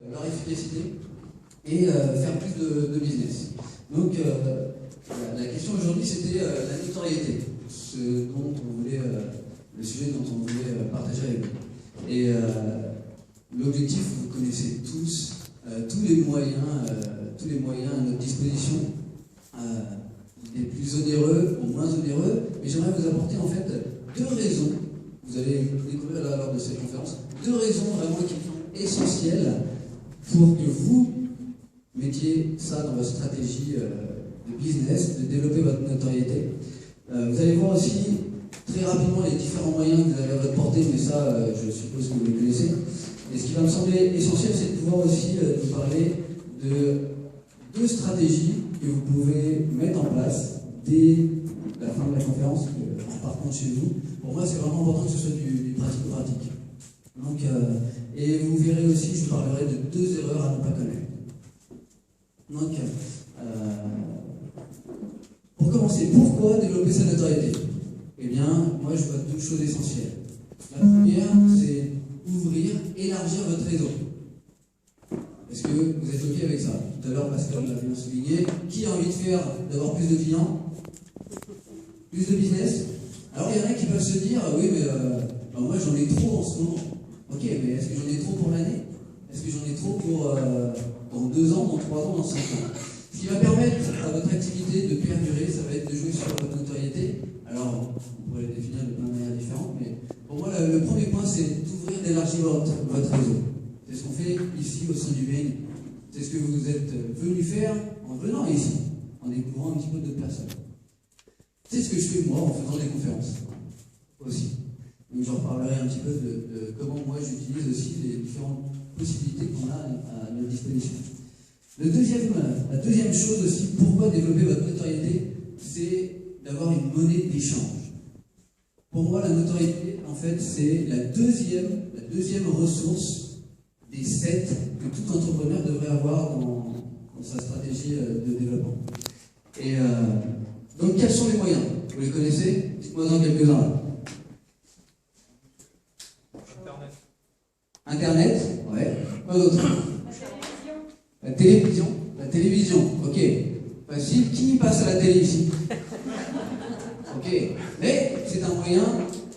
leur efficacité et faire plus de business. Donc la question aujourd'hui c'était la notoriété, le sujet dont on voulait partager avec vous. Et l'objectif, vous connaissez tous, tous les moyens à notre disposition, des plus onéreux ou moins onéreux, mais j'aimerais vous apporter en fait deux raisons, vous allez découvrir là lors de cette conférence, deux raisons vraiment qui sont essentielles pour que vous mettiez ça dans votre stratégie de business, de développer votre notoriété. Vous allez voir aussi très rapidement les différents moyens que vous avez à votre portée, mais ça, je suppose que vous les connaissez. Et ce qui va me sembler essentiel, c'est de pouvoir aussi vous parler de deux stratégies que vous pouvez mettre en place dès la fin de la conférence, en partant de chez vous. Pour moi, c'est vraiment important que ce soit du pratico-pratique. Donc, et vous verrez aussi, je vous parlerai de deux erreurs à ne pas connaître. Donc, pour commencer, pourquoi développer sa notoriété? Eh bien, moi, je vois deux choses essentielles. La première, c'est ouvrir, élargir votre réseau. Est-ce que vous êtes OK avec ça? Tout à l'heure, Pascal l'a bien souligné. Qui a envie d'avoir plus de clients? Plus de business? Alors, il y en a qui peuvent se dire, oui, mais moi, j'en ai trop en ce moment. OK, mais est-ce que j'en ai trop pour l'année? Est-ce que j'en ai trop pour dans 2 ans, dans 3 ans, dans 5 ans? Ce qui va permettre à votre activité de perdurer, ça va être de jouer sur votre notoriété. Alors, on pourrait le définir de plein de manières différentes, mais pour moi, le premier point, c'est d'ouvrir, d'élargir votre réseau. C'est ce qu'on fait ici au sein du BNI. C'est ce que vous êtes venu faire en venant ici, en découvrant un petit peu d'autres personnes. C'est ce que je fais moi en faisant des conférences aussi. Donc j'en reparlerai un petit peu de comment moi j'utilise aussi les différentes possibilités qu'on a à notre disposition. La deuxième chose aussi, pourquoi développer votre notoriété, c'est d'avoir une monnaie d'échange. Pour moi, la notoriété, en fait, c'est la deuxième ressource des 7 que tout entrepreneur devrait avoir dans sa stratégie de développement. Et donc, quels sont les moyens? Vous les connaissez? Dites-moi dans quelques-uns là. Internet, ouais. Quoi d'autre? La télévision. La télévision, ok. Facile. Qui passe à la télé ici? Ok. Mais c'est un moyen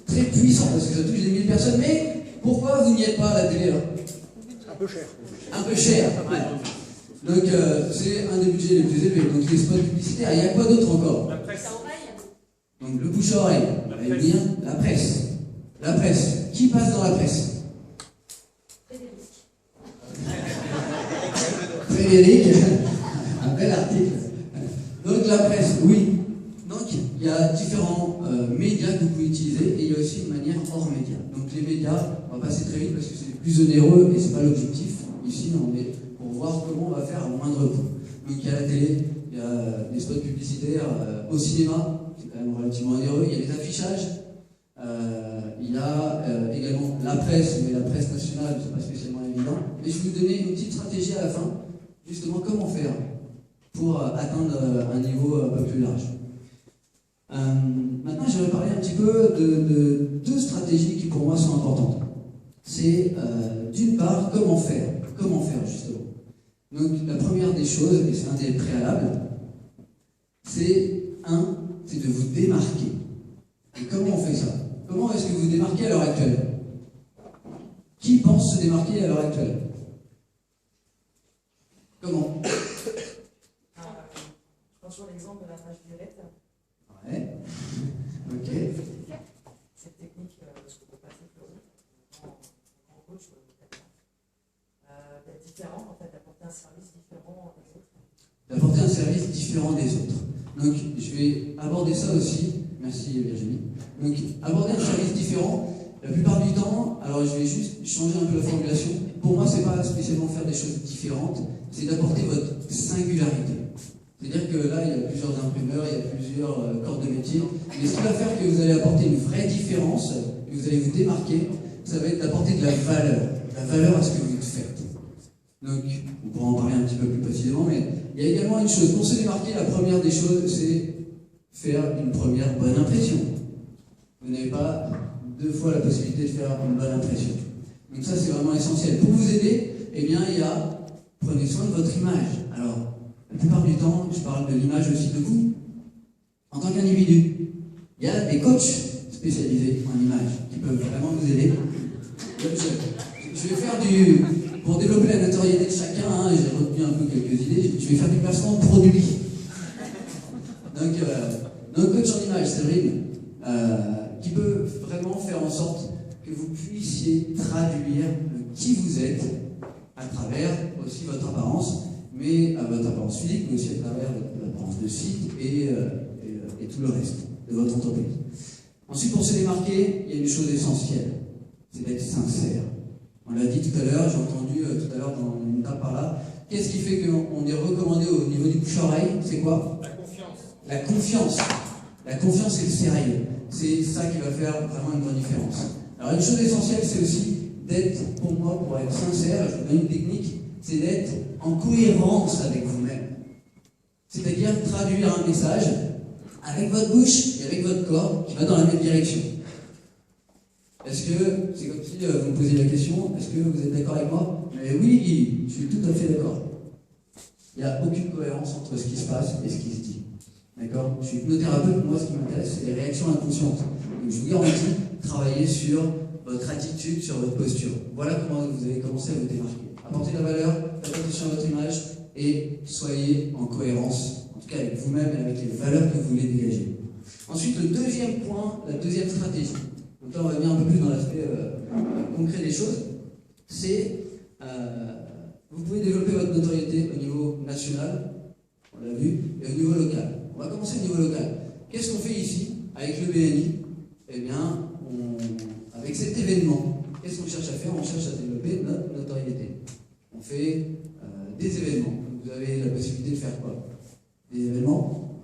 très puissant parce que ça touche des 1000 personnes. Mais pourquoi vous n'y êtes pas à la télé là? Un peu cher. Un peu cher, ouais. Donc c'est un des budgets les plus élevés. Donc les spots publicitaires. Il y a quoi d'autre encore? La presse. Donc le bouche à oreille. La presse. La presse. Qui passe dans la presse? Frédéric, un bel article. Donc la presse, oui. Donc il y a différents médias que vous pouvez utiliser et il y a aussi une manière hors média. Donc les médias, on va passer très vite parce que c'est plus onéreux et c'est pas l'objectif. Ici, on est pour voir comment on va faire à moindre coût. Donc il y a la télé, il y a des spots publicitaires au cinéma, c'est quand même relativement onéreux. Il y a les affichages. Il y a également la presse, mais la presse nationale, c'est pas spécialement évident. Mais je vais vous donner une petite stratégie à la fin. Justement, comment faire pour atteindre un niveau un peu plus large. Maintenant, je vais parler un petit peu de deux stratégies qui pour moi sont importantes. C'est d'une part, comment faire justement. Donc la première des choses, et c'est un des préalables, c'est de vous démarquer. Et comment on fait ça? Comment est-ce que vous vous démarquez à l'heure actuelle? Qui pense se démarquer à l'heure actuelle? Comment? Je prends toujours l'exemple de la page violette. Ouais. Ok. Cette technique, ce qu'on peut passer en coach, d'être différent, en fait, d'apporter un service différent des autres. D'apporter un service différent des autres. Donc, je vais aborder ça aussi. Merci Virginie. Donc, aborder un service différent, la plupart du temps, alors je vais juste changer un peu la formulation. Pour moi, c'est pas spécialement faire des choses différentes, c'est d'apporter votre singularité. C'est-à-dire que là, il y a plusieurs imprimeurs, il y a plusieurs corps de métier, mais ce qui va faire que vous allez apporter une vraie différence, et vous allez vous démarquer, ça va être d'apporter de la valeur à ce que vous faites. Donc, on pourra en parler un petit peu plus précisément, mais il y a également une chose. Pour se démarquer, la première des choses, c'est faire une première bonne impression. Vous n'avez pas 2 fois la possibilité de faire une bonne impression. Donc ça, c'est vraiment essentiel. Pour vous aider, eh bien, il y a prenez soin de votre image. Alors, la plupart du temps, je parle de l'image aussi de vous, en tant qu'individu. Il y a des coachs spécialisés en image qui peuvent vraiment vous aider. Je vais faire pour développer la notoriété de chacun, hein, j'ai retenu un peu quelques idées, je vais faire du placement de produits. Donc coach en image, Séverine, qui peut vraiment faire en sorte que vous puissiez traduire qui vous êtes à travers aussi votre apparence, mais à votre apparence physique, mais aussi à travers votre apparence de site et tout le reste de votre entreprise. Ensuite, pour se démarquer, il y a une chose essentielle, c'est d'être sincère. On l'a dit tout à l'heure, j'ai entendu tout à l'heure dans une table par là. Qu'est-ce qui fait qu'on est recommandé au niveau du bouche-oreille? C'est quoi? La confiance. La confiance. La confiance et le sérieux. C'est ça qui va faire vraiment une grande différence. Alors une chose essentielle, c'est aussi d'être, pour moi, pour être sincère, je vous donne une technique, c'est d'être en cohérence avec vous-même. C'est-à-dire traduire un message avec votre bouche et avec votre corps qui va dans la même direction. Est-ce que, c'est comme si vous me posiez la question, est-ce que vous êtes d'accord avec moi? Mais oui, je suis tout à fait d'accord. Il n'y a aucune cohérence entre ce qui se passe et ce qui se dit. D'accord? Je suis hypnothérapeute, moi ce qui m'intéresse, c'est les réactions inconscientes. Donc je vous garantis, travailler sur votre attitude, sur votre posture. Voilà comment vous allez commencer à vous démarquer. Apportez de la valeur, faites attention à votre image et soyez en cohérence, en tout cas avec vous-même et avec les valeurs que vous voulez dégager. Ensuite, le deuxième point, la deuxième stratégie. Donc là, on va venir un peu plus dans l'aspect concret des choses. C'est, vous pouvez développer votre notoriété au niveau national, on l'a vu, et au niveau local. On va commencer au niveau local. Qu'est-ce qu'on fait ici, avec le BNI? Eh bien, avec cet événement, qu'est-ce qu'on cherche à faire? On cherche à développer notre notoriété. On fait des événements. Vous avez la possibilité de faire quoi? Des événements.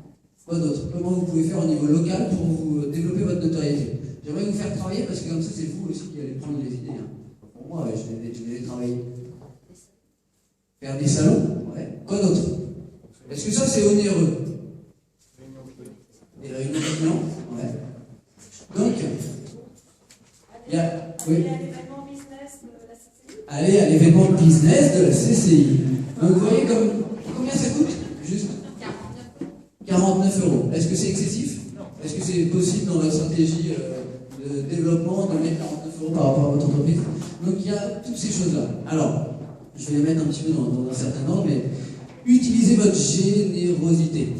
Quoi d'autre? Comment vous pouvez faire au niveau local pour vous développer votre notoriété? J'aimerais vous faire travailler parce que comme ça, c'est vous aussi qui allez prendre les idées. Hein. Pour moi, je vais travailler. Faire des salons, ouais. Quoi d'autre? Est-ce que ça, c'est onéreux? Des réunions de clients, ouais. Donc, il y a... Oui. Aller à l'événement business de la CCI. Donc, vous voyez combien ça coûte? Juste 49 €. Est-ce que c'est excessif? Est-ce que c'est possible dans la stratégie de développement de mettre 49 € par rapport à votre entreprise? Donc il y a toutes ces choses-là. Alors, je vais les mettre un petit peu dans un certain ordre, mais utilisez votre générosité.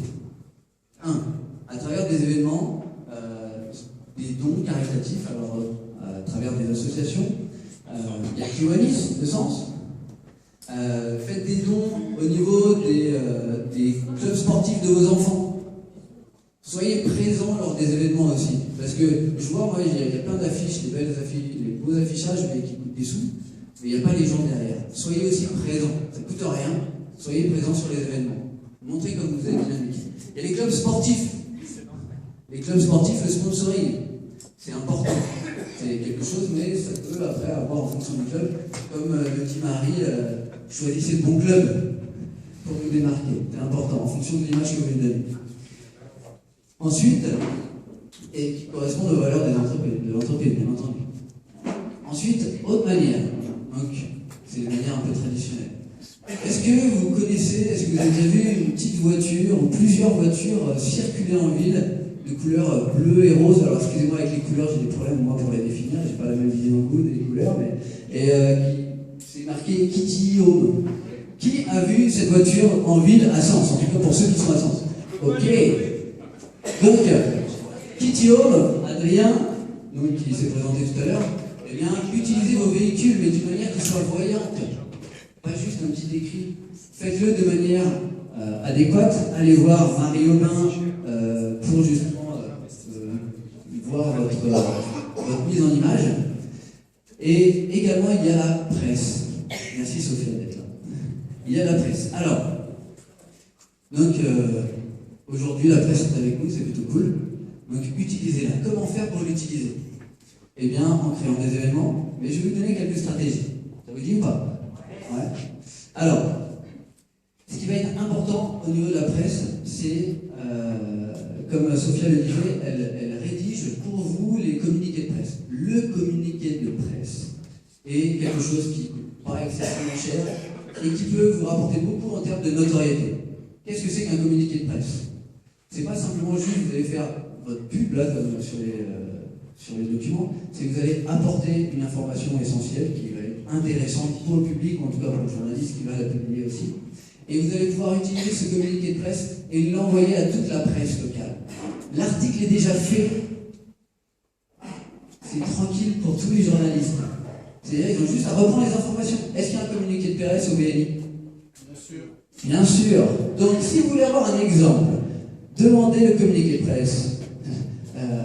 1. À travers des événements, des dons caritatifs, alors à travers des associations, il y a Kiwanis de Sens. Faites des dons au niveau des clubs sportifs de vos enfants. Soyez présents lors des événements aussi. Parce que je vois, moi, il y a plein d'affiches, des belles affiches, des beaux affichages, mais qui coûtent des sous. Mais il n'y a pas les gens derrière. Soyez aussi présents. Ça ne coûte rien. Soyez présents sur les événements. Montrez comme vous êtes dynamique. Il y a les clubs sportifs. Les clubs sportifs, le sponsoring, c'est important. C'est quelque chose, mais ça peut après avoir en fonction du club. Comme le dit Marie, choisissez le bon club pour vous démarquer. C'est important, en fonction de l'image que vous lui donnez. Ensuite, et qui correspond aux valeurs de l'entreprise, bien entendu. Ensuite, autre manière. Donc, c'est une manière un peu traditionnelle. Est-ce que vous connaissez, est-ce que vous avez déjà vu une petite voiture ou plusieurs voitures circuler en ville de couleurs bleu et rose? Alors, excusez-moi, avec les couleurs, j'ai des problèmes, moi, pour les définir. J'ai pas la même vision que vous des couleurs, mais... Et c'est marqué Kitty Home. Qui a vu cette voiture en ville à Sens? En tout cas, pour ceux qui sont à Sens. Ok. Donc, Kitty Home, Adrien, donc, qui s'est présenté tout à l'heure, eh bien, utilisez vos véhicules, mais d'une manière qui soit voyante. Pas juste un petit écrit. Faites-le de manière adéquate. Allez voir Marie Aubin pour justement voir votre mise en image. Et également, il y a la presse. Merci Sophie d'être là. Il y a la presse. Alors, donc, aujourd'hui, la presse est avec nous, c'est plutôt cool. Donc, utilisez-la. Comment faire pour l'utiliser? Eh bien, en créant des événements. Mais je vais vous donner quelques stratégies. Ça vous dit ou pas? Ouais. Alors, ce qui va être important au niveau de la presse, c'est, comme Sophia le disait, elle rédige pour vous les communiqués de presse. Le communiqué de presse est quelque chose qui coûte pas excessivement cher, et qui peut vous rapporter beaucoup en termes de notoriété. Qu'est-ce que c'est qu'un communiqué de presse? C'est pas simplement juste vous allez faire votre pub là comme sur les documents, c'est que vous allez apporter une information essentielle qui va être intéressante pour le public, ou en tout cas pour le journaliste qui va la publier aussi. Et vous allez pouvoir utiliser ce communiqué de presse et l'envoyer à toute la presse locale. L'article est déjà fait. C'est tranquille pour tous les journalistes. C'est-à-dire qu'ils ont juste à reprendre les informations. Est-ce qu'il y a un communiqué de presse au BNI? Bien sûr. Bien sûr. Donc si vous voulez avoir un exemple, demandez le communiqué de presse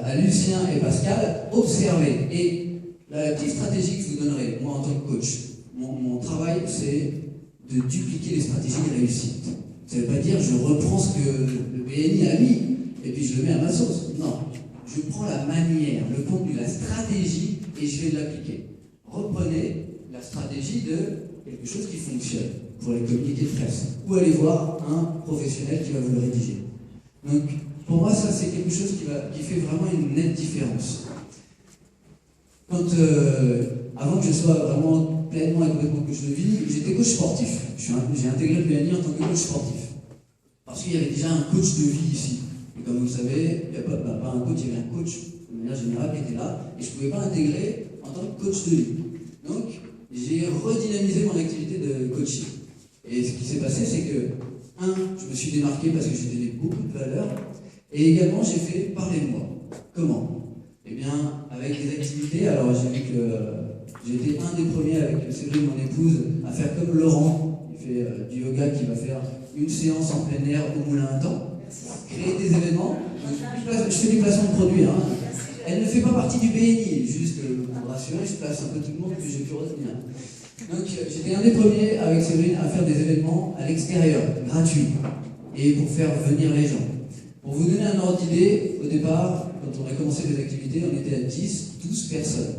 à Lucien et Pascal, observez. Et la petite stratégie que je vous donnerai, moi en tant que coach, mon travail c'est de dupliquer les stratégies de réussite. Ça ne veut pas dire je reprends ce que le BNI a mis et puis je le mets à ma sauce. Non. Je prends la manière, le contenu, la stratégie et je vais l'appliquer. Reprenez la stratégie de quelque chose qui fonctionne pour les communiqués de presse. Ou allez voir un professionnel qui va vous le rédiger. Donc, pour moi, ça, c'est quelque chose qui fait vraiment une nette différence. Avant que je sois vraiment pleinement et complètement coach de vie, j'étais coach sportif. J'ai intégré le BNI en tant que coach sportif. Parce qu'il y avait déjà un coach de vie ici. Et comme vous le savez, il n'y a pas un coach, il y avait un coach de manière générale qui était là. Et je ne pouvais pas intégrer en tant que coach de vie. Donc, j'ai redynamisé mon activité de coaching. Et ce qui s'est passé, c'est que, je me suis démarqué parce que j'ai donné beaucoup de valeur. Et également, j'ai fait parler de moi. Comment? Eh bien, avec des activités. Alors, j'ai vu que j'ai été un des premiers avec Séverine, mon épouse, à faire comme Laurent. Il fait du yoga, qui va faire une séance en plein air au moulin à temps. Créer des événements. Je fais du placement de produits. Hein. Elle ne fait pas partie du BNI, juste pour rassurer, je place un peu tout le monde que j'ai pu retenir. Donc j'étais un des premiers avec Séverine à faire des événements à l'extérieur, gratuits, et pour faire venir les gens. Pour vous donner un ordre d'idée, au départ, quand on a commencé les activités, on était à 10, 12 personnes.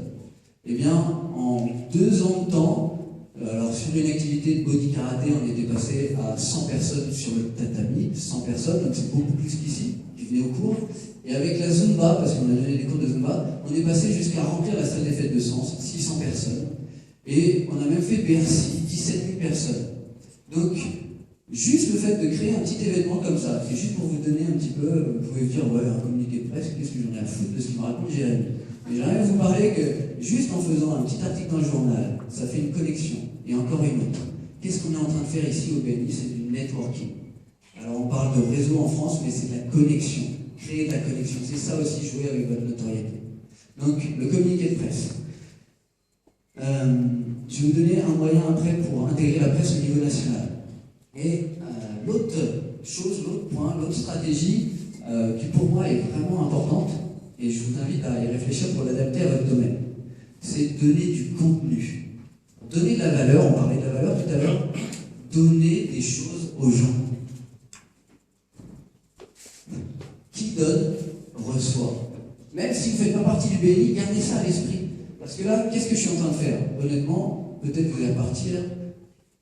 Eh bien, en 2 ans de temps, alors sur une activité de body karaté, on était passé à 100 personnes sur le tatami, 100 personnes, donc c'est beaucoup plus qu'ici, qui venaient au cours. Et avec la Zumba, parce qu'on a donné des cours de Zumba, on est passé jusqu'à remplir la salle des fêtes de Sens, 600 personnes. Et on a même fait Bercy, 17 000 personnes. Donc, juste le fait de créer un petit événement comme ça, c'est juste pour vous donner un petit peu, vous pouvez dire, ouais, un communiqué de presse, qu'est-ce que j'en ai à foutre de ce qu'il me raconte Jérémy. Mais j'aimerais vous parler que, juste en faisant un petit article dans le journal, ça fait une connexion, et encore une autre. Qu'est-ce qu'on est en train de faire ici au BNI? C'est du networking. Alors on parle de réseau en France, mais c'est de la connexion. Créer de la connexion, c'est ça aussi jouer avec votre notoriété. Donc, le communiqué de presse. Je vais vous donner un moyen après pour intégrer la presse au niveau national. Et l'autre chose, l'autre point, l'autre stratégie qui pour moi est vraiment importante, et je vous invite à y réfléchir pour l'adapter à votre domaine, c'est donner du contenu. Donner de la valeur, on parlait de la valeur tout à l'heure, donner des choses aux gens. Qui donne, reçoit. Même si vous ne faites pas partie du BNI, gardez ça à l'esprit. Parce que là, qu'est-ce que je suis en train de faire? Honnêtement, peut-être que vous allez partir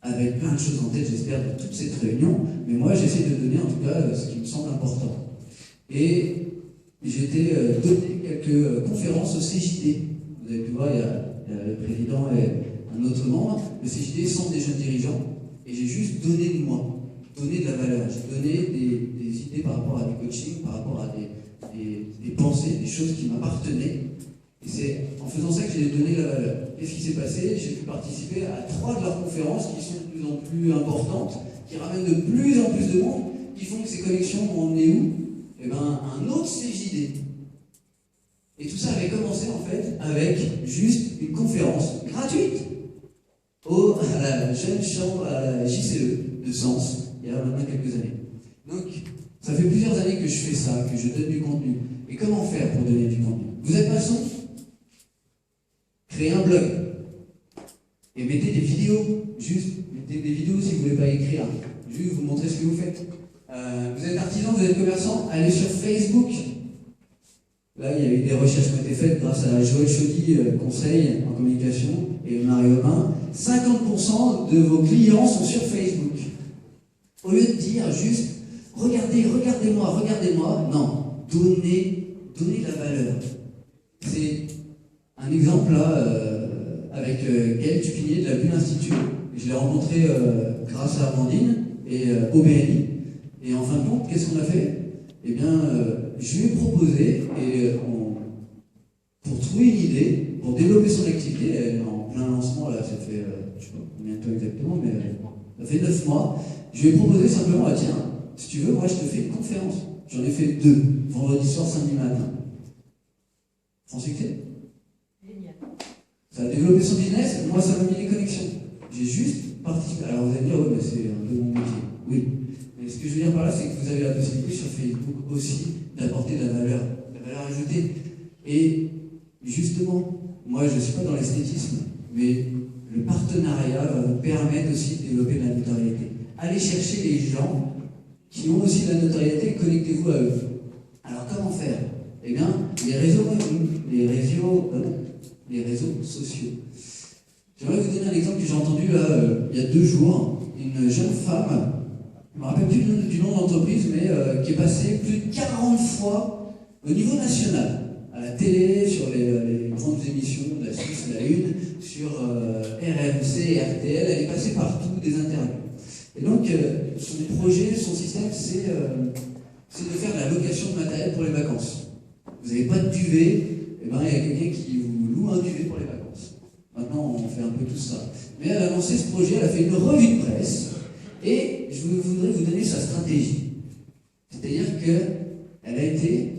avec plein de choses en tête, j'espère, de toute cette réunion, mais moi, j'essaie de donner en tout cas ce qui me semble important. Et j'ai été donner quelques conférences au CJD. Vous avez pu voir, il y a le président et un autre membre. Le CJD Centre des jeunes dirigeants. Et j'ai juste donné de moi, donné de la valeur. J'ai donné des idées par rapport à du coaching, par rapport à des pensées, des choses qui m'appartenaient. Et c'est en faisant ça que j'ai donné la valeur. Qu'est-ce qui s'est passé? J'ai pu participer à 3 de leurs conférences qui sont de plus en plus importantes, qui ramènent de plus en plus de monde, qui font que ces connexions vont emmener où? Eh bien, un autre CJD. Et tout ça avait commencé en fait avec juste une conférence gratuite à la jeune chambre, à la JCE de Sens, il y a maintenant quelques années. Donc, ça fait plusieurs années que je fais ça, que je donne du contenu. Et comment faire pour donner du contenu? Vous êtes maçon? Créez un blog. Et mettez des vidéos. Juste, mettez des vidéos si vous ne voulez pas écrire. Juste vous montrer ce que vous faites. Vous êtes artisan, vous êtes commerçant, allez sur Facebook. Là, il y a eu des recherches qui ont été faites grâce à Joël Chaudy, conseil en communication, et Marie Aubin. 50% de vos clients sont sur Facebook. Au lieu de dire juste, regardez-moi, non, donnez de la valeur. C'est un exemple là, avec Gaël Tupinier de la Bulle Institut. Je l'ai rencontré grâce à Amandine et au BNI. Et en fin de compte, qu'est-ce qu'on a fait? Eh bien, je lui ai proposé, pour trouver une idée, pour développer son activité, elle est en plein lancement, là, ça fait, je ne sais pas combien de temps exactement, mais ça fait 9 mois. Je lui ai proposé simplement, tiens, si tu veux, moi je te fais une conférence. J'en ai fait 2, vendredi soir, samedi matin. Sans succès. Génial. Ça a développé son business, moi ça m'a mis les connexions. J'ai juste participé. Alors vous allez me dire, oui, mais c'est un peu mon métier. Oui. Mais ce que je veux dire par là, c'est que vous avez la possibilité sur Facebook aussi d'apporter de la valeur ajoutée. Et justement, moi je ne suis pas dans l'esthétisme, mais le partenariat va vous permettre aussi de développer de la notoriété. Allez chercher les gens qui ont aussi de la notoriété, connectez-vous à eux. Alors comment faire? Eh bien, les réseaux sociaux. J'aimerais vous donner un exemple que j'ai entendu là, il y a 2 jours. Une jeune femme, je ne me rappelle plus du nom de l'entreprise, mais qui est passée plus de 40 fois au niveau national, à la télé, sur les grandes émissions de la Suisse, la Une, sur RMC et RTL, elle est passée partout, des interviews. Et donc, son projet, son système, c'est de faire de la location de matériel pour les vacances. Vous n'avez pas de duvet, eh ben, il y a quelqu'un qui vous loue un duvet pour les vacances. Maintenant, on fait un peu tout ça. Mais elle a lancé ce projet, elle a fait une revue de presse, et je voudrais vous donner sa stratégie. C'est-à-dire qu'elle a été,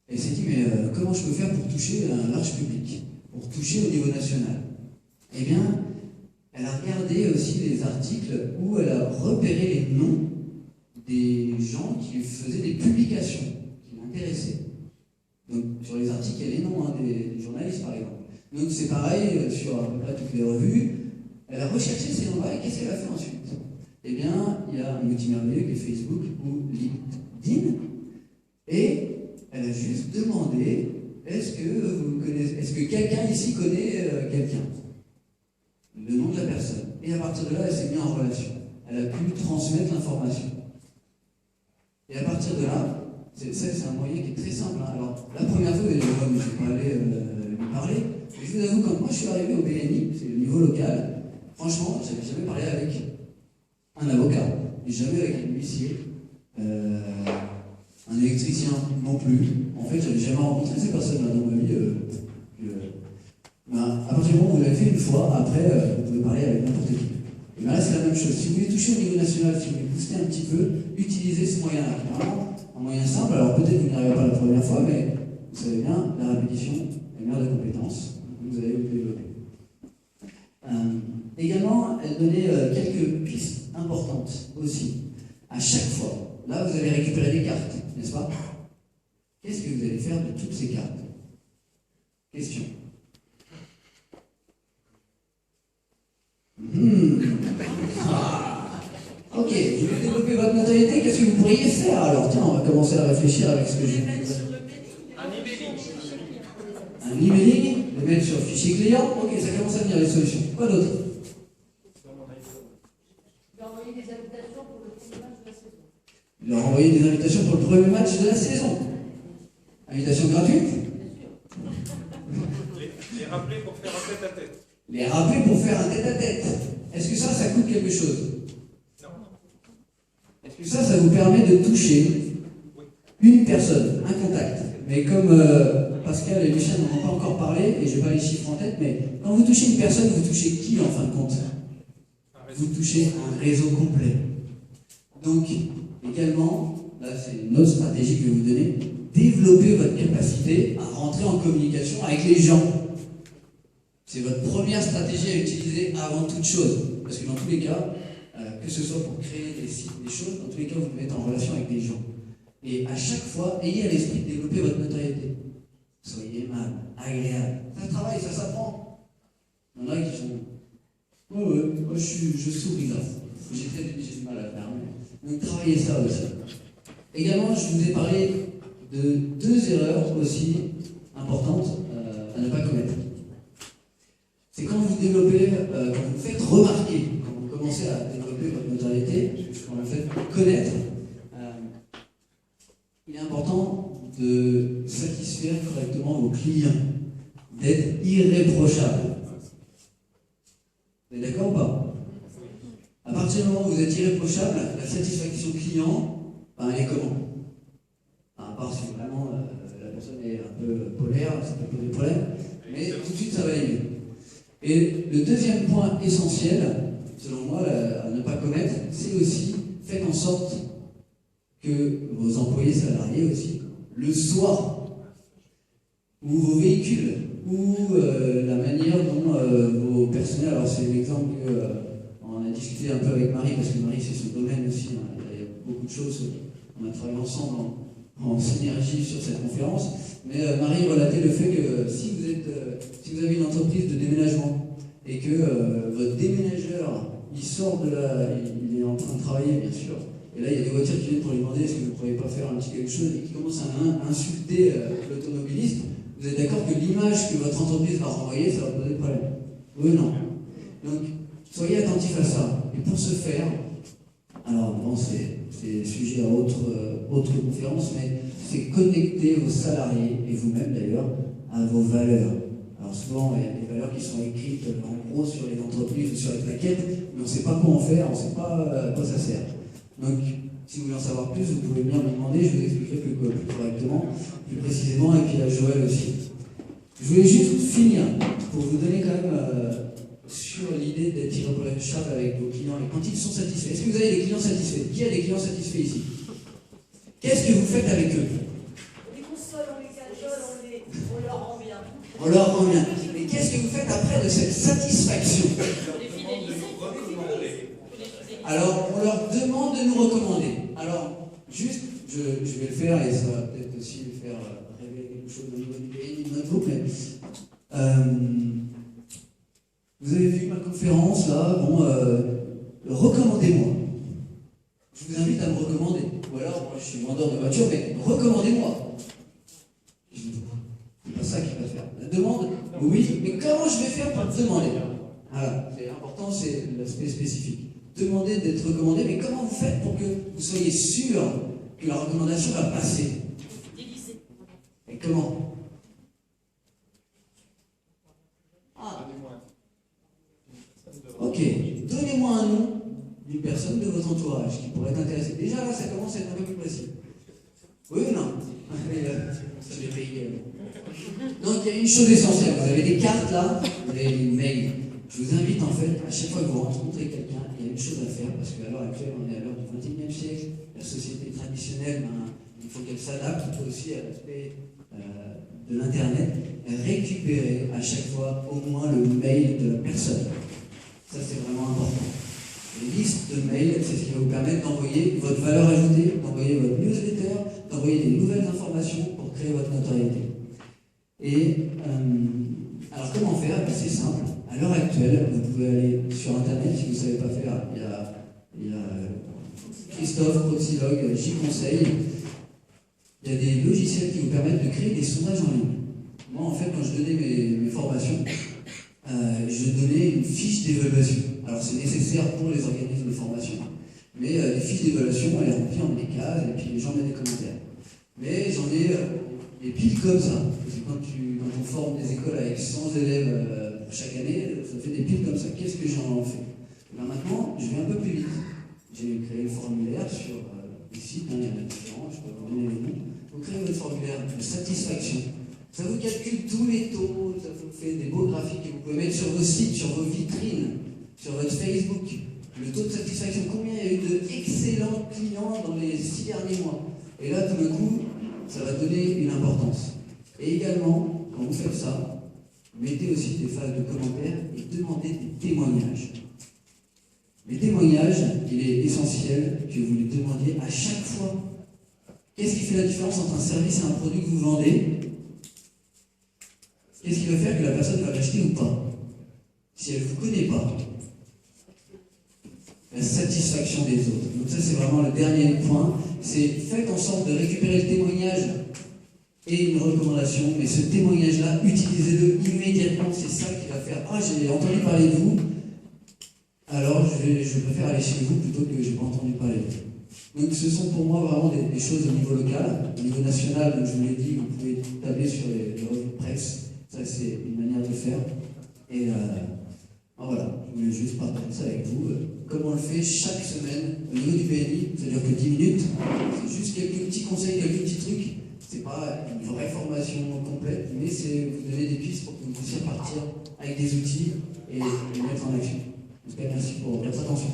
elle s'est dit, mais comment je peux faire pour toucher un large public, pour toucher au niveau national? Eh bien, elle a regardé aussi les articles où elle a repéré les noms des gens qui faisaient des publications qui l'intéressaient. Donc, sur les articles, il y a les noms des journalistes, par exemple. Donc, c'est pareil sur à peu près toutes les revues. Elle a recherché ces noms-là et qu'est-ce qu'elle a fait ensuite? Eh bien, il y a un outil merveilleux qui est Facebook ou LinkedIn. Et elle a juste demandé est-ce que quelqu'un ici connaît quelqu'un? Le nom de la personne. Et à partir de là, elle s'est mise en relation. Elle a pu transmettre l'information. Et à partir de là, c'est un moyen qui est très simple. Alors, la première fois, je ne vais pas aller lui parler. Mais je vous avoue, quand moi je suis arrivé au BNI, c'est le niveau local, franchement, je n'avais jamais parlé avec un avocat, jamais avec un huissier, un électricien non plus. En fait, je n'avais jamais rencontré ces personnes-là dans ma vie. À partir du moment où vous l'avez fait une fois, après, vous pouvez parler avec n'importe qui. Et bien là, c'est la même chose. Si vous voulez toucher au niveau national, si vous voulez booster un petit peu, utilisez ce moyen-là. Vraiment, un moyen simple. Alors peut-être que vous n'y arrivez pas la première fois, mais vous savez bien, la répétition est mère de compétences. Vous allez vous développer. Également, elle donnait quelques pistes importantes aussi. À chaque fois, là, vous allez récupérer des cartes, n'est-ce pas? Qu'est-ce que vous allez faire de toutes ces cartes? Question. Ok, je vais développer votre notoriété, qu'est-ce que vous pourriez faire? Alors tiens, on va commencer à réfléchir avec ce que j'ai dit. Un emailing, le mettre sur le fichier client, ok, ça commence à venir les solutions. Quoi d'autre? Leur envoyer des invitations pour le premier match de la saison. Invitation gratuite? Les rappeler pour faire un tête-à-tête. Les rappeler pour faire un tête-à-tête. Est-ce que ça coûte quelque chose? Non. Est-ce que ça vous permet de toucher une personne, un contact? Mais comme Pascal et Michel n'en ont pas encore parlé, et je n'ai pas les chiffres en tête, mais quand vous touchez une personne, vous touchez qui en fin de compte? Vous touchez un réseau complet. Donc, également, là c'est une autre stratégie que je vais vous donner, développer votre capacité à rentrer en communication avec les gens. C'est votre première stratégie à utiliser avant toute chose. Parce que dans tous les cas, que ce soit pour créer des sites, des choses, dans tous les cas, vous vous mettez en relation avec des gens. Et à chaque fois, ayez à l'esprit de développer votre notoriété. Soyez aimable, agréable. Ça travaille, ça s'apprend. Il y en a qui sont... moi je souris là. J'ai du mal à le faire. Donc travaillez ça aussi. Également, je vous ai parlé de 2 erreurs aussi importantes à ne pas commettre. C'est quand vous développez, quand vous faites remarquer, quand vous commencez à développer votre notoriété, quand vous faites connaître, il est important de satisfaire correctement vos clients, d'être irréprochable. partir du moment où vous êtes irréprochable, la satisfaction client, ben, elle est comment? À part si vraiment la personne est un peu polaire, ça peut poser problème, mais tout de suite ça va aller mieux. Et le deuxième point essentiel, selon moi, à ne pas commettre, c'est aussi faites en sorte que vos employés salariés aussi, le soir, ou vos véhicules, ou la manière dont vos personnels, alors c'est l'exemple que on a discuté un peu avec Marie, parce que Marie c'est son domaine aussi, hein, il y a beaucoup de choses, on a travaillé ensemble en synergie sur cette conférence, mais Marie relatait le fait que si vous avez une entreprise de déménagement et que votre déménageur, il sort de là, il est en train de travailler bien sûr, et là il y a des voitures qui viennent pour lui demander est-ce que vous ne pourriez pas faire un petit quelque chose et qui commencent à insulter l'automobiliste, vous êtes d'accord que l'image que votre entreprise va renvoyer, ça va poser problème? Oui ou non? Donc soyez attentifs à ça. Et pour ce faire, alors bon, c'est sujet à autre conférence, mais c'est connecter vos salariés, et vous-même d'ailleurs, à vos valeurs. Alors souvent, il y a des valeurs qui sont écrites en gros sur les entreprises ou sur les plaquettes, mais on ne sait pas quoi en faire, on ne sait pas à quoi ça sert. Donc, si vous voulez en savoir plus, vous pouvez bien me demander, je vous expliquerai plus correctement, plus précisément, et puis à Joël aussi. Je voulais juste finir pour vous donner quand même sur l'idée d'être irréprochable avec vos clients et quand ils sont satisfaits. Est-ce que vous avez des clients satisfaits? Qui a des clients satisfaits ici? Qu'est-ce que vous faites avec eux? On les console, on les cajole, on leur rend bien. On leur rend bien. Mais qu'est-ce que vous faites après de cette satisfaction? Alors, on leur demande de nous recommander. Alors, juste, je vais le faire et ça va peut-être aussi faire révéler quelque chose au niveau du pays de notre groupe. Mais, vous avez vu ma conférence là, bon, recommandez-moi. Je vous invite à me recommander. Ou alors, moi je suis vendeur de voiture, mais recommandez-moi. Je dis, c'est pas ça qu'il va faire. La demande, oui, mais comment je vais faire pour te demander? Voilà, c'est important, c'est l'aspect spécifique. Demandez d'être recommandé, mais comment vous faites pour que vous soyez sûr que la recommandation va passer? Et comment? Ah. Ok, donnez-moi un nom d'une personne de votre entourage qui pourrait être intéressée. Déjà là, ça commence à être un peu plus précis. Oui ou non? Ça j'ai payé. Donc il y a une chose essentielle. Vous avez des cartes là, vous avez des mails. Je vous invite en fait, à chaque fois que vous rencontrez quelqu'un, il y a une chose à faire, parce qu'à l'heure actuelle, on est à l'heure du XXIe siècle, la société traditionnelle, il faut qu'elle s'adapte aussi à l'aspect de l'Internet, récupérer à chaque fois au moins le mail de la personne. Ça c'est vraiment important. Les listes de mails, c'est ce qui va vous permettre d'envoyer votre valeur ajoutée, d'envoyer votre newsletter, d'envoyer des nouvelles informations pour créer votre notoriété. Et alors comment faire? C'est simple. À l'heure actuelle, vous pouvez aller sur Internet, si vous ne savez pas faire, il y a Christophe, Proxylog, J'y conseille. Il y a des logiciels qui vous permettent de créer des sondages en ligne. Moi, en fait, quand je donnais mes formations, je donnais une fiche d'évaluation. Alors, c'est nécessaire pour les organismes de formation, mais les fiches d'évaluation, elles sont remplies en des cases, et puis les gens mettent des commentaires. Mais j'en ai des piles comme ça. Parce que quand on forme des écoles avec 100 élèves chaque année, ça fait des piles comme ça. Qu'est-ce que j'en fais? Là, maintenant, je vais un peu plus vite. J'ai créé le formulaire sur les sites, il y en a différents, je peux vous donner les noms. Vous créez votre formulaire de satisfaction. Ça vous calcule tous les taux, ça vous fait des beaux graphiques que vous pouvez mettre sur vos sites, sur vos vitrines, sur votre Facebook. Le taux de satisfaction, combien il y a eu d'excellents clients dans les 6 derniers mois. Et là, tout d'un coup, ça va donner une importance. Et également, quand vous faites ça, mettez aussi des phases de commentaires et demandez des témoignages. Les témoignages, il est essentiel que vous les demandiez à chaque fois. Qu'est-ce qui fait la différence entre un service et un produit que vous vendez? Qu'est-ce qui va faire que la personne va l'acheter ou pas? Si elle ne vous connaît pas. La satisfaction des autres. Donc ça, c'est vraiment le dernier point. C'est faites en sorte de récupérer le témoignage et une recommandation, mais ce témoignage-là, utilisez-le immédiatement. C'est ça qui va faire « Ah, j'ai entendu parler de vous, alors je préfère aller chez vous plutôt que je n'ai pas entendu parler de vous. » Donc ce sont pour moi vraiment des choses au niveau local. Au niveau national, donc je vous l'ai dit, vous pouvez tabler sur les revues de presse. Ça, c'est une manière de faire. Et Alors voilà, je voulais juste partager ça avec vous. Comme on le fait chaque semaine au niveau du PNI, c'est-à-dire que 10 minutes, c'est juste quelques petits conseils, quelques petits trucs. C'est pas une vraie formation complète, mais c'est vous donner des pistes pour que vous puissiez partir avec des outils et les mettre en action. En tout cas, merci pour votre attention.